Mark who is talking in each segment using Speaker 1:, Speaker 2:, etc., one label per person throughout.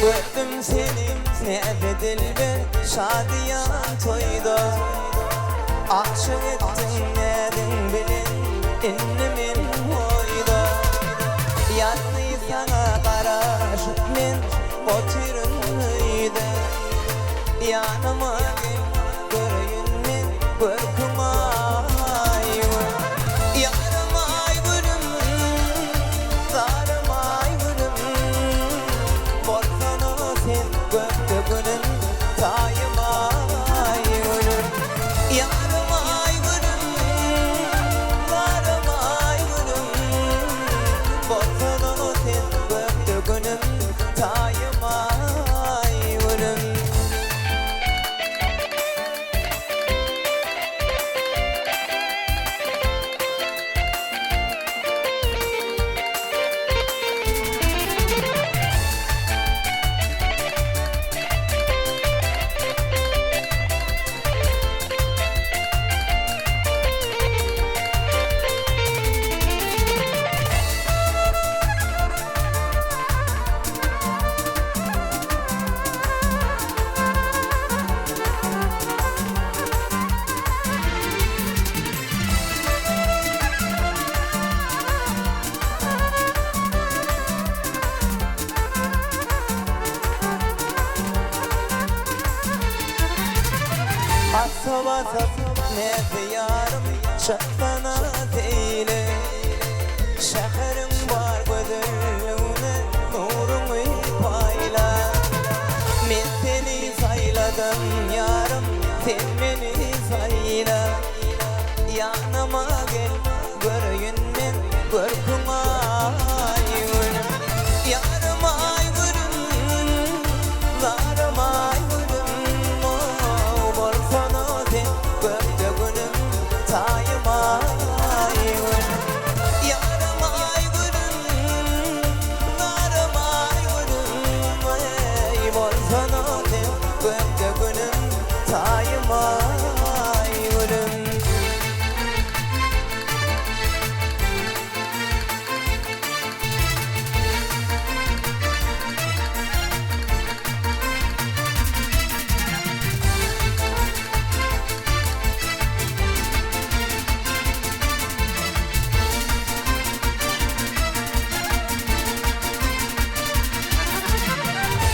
Speaker 1: Gördüm seni sevdi dilber şadiyan toyda. Aşık ettin nedin bilin innimin hoyda. Yandı sana karşı men oturunuydu. Yanıma gel göreyim men görküm Asabasat ne diyarım şahtana değil. Şehrin var gözlerine nurunu payla. Men seni sayladım yarım, sen beni sayla. Yanıma gel göreyim men görküm aygın. Yarım aygın, zarım aygın.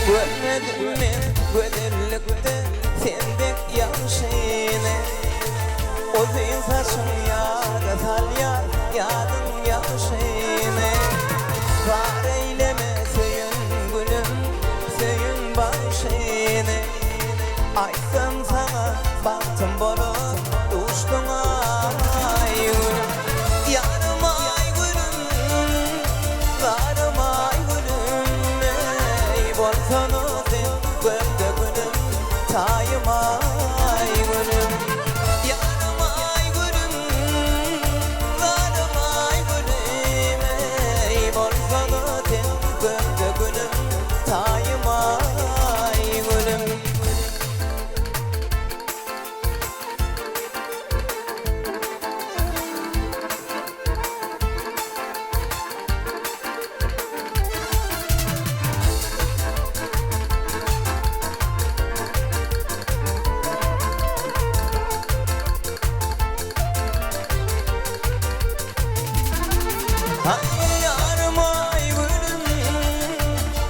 Speaker 1: Görmedim men güzellikte sendek yaşayını. O zeyim saçın yada sal yar, yadın yaşayını. Var eyleme söyün gülüm, söyün başını. Aysam sana baktım bolup uçtun ay gülüm. Yarım ay gülüm, zarım ay gülüm. Bolsana sen gökte gülüm, tayım ay gülüm. Yarım ay gülüm, zarım ay gülüm. Bolsana sen gökte gülüm, tayım ay gülüm. Yarım ay gülüm,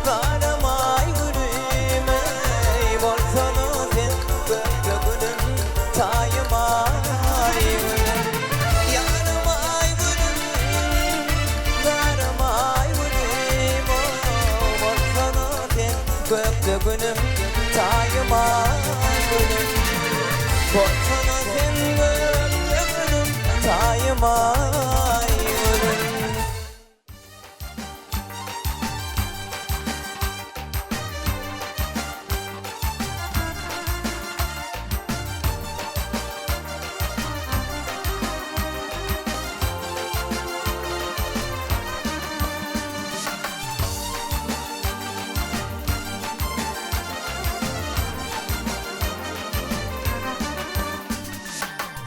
Speaker 1: zarım ay gülüm. Bolsana sen gökte gülüm, tayım ay gülüm. Yarım ay gülüm, zarım ay gülüm. Bolsana sen gökte gülüm, tayım ay gülüm. Bolsana sen gökte gülüm, tayım ay gülüm.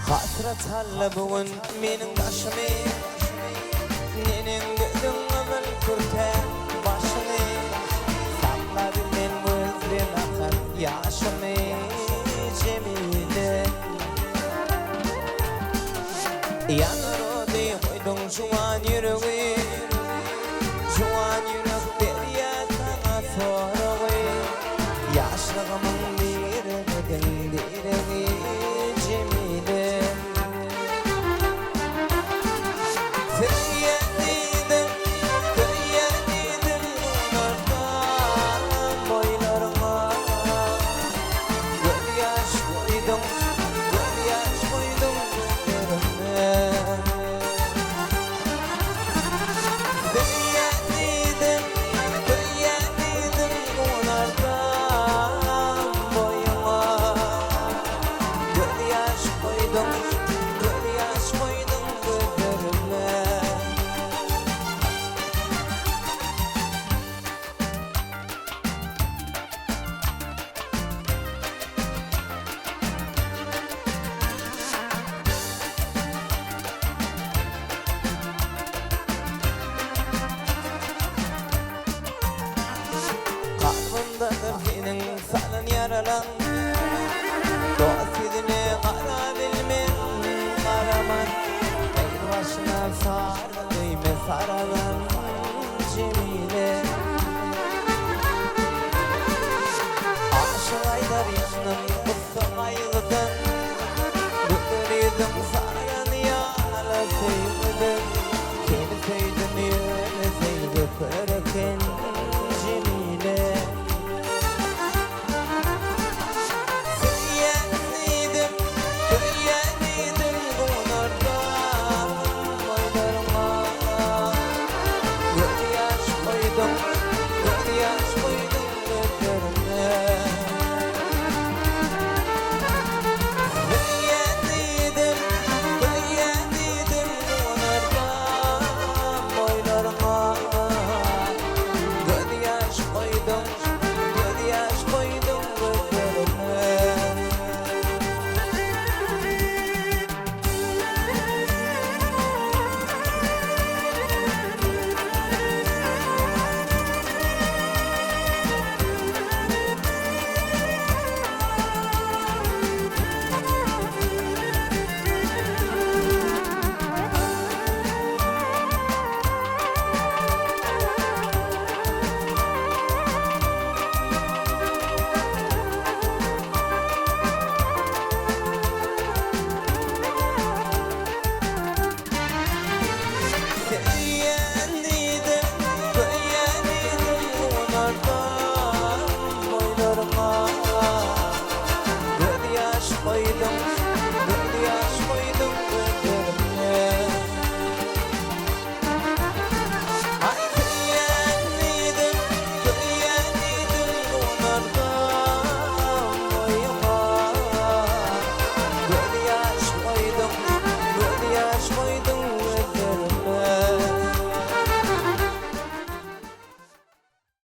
Speaker 1: Hasret halle bugün menin başımı. Nenin gözün ömür kurtar başını. Sakla bilmen Juan yüreği, Juan yürek derya sana soruğu. Yaşlığımın direğin direği Cemile. Feryatlidim, feryatlidim onlardan boylarıma. Gözyaş koydum, gözyaş koydum gözlerime. Feryatlidim, feryatlidim onlardan boyuma. Gözyaş koydum, gözyaş koydum gözlerime. Kalbimdedir senin salın yaralan. Dost yüzüne kara bilmem karaman. El başına sarı düğme saralım.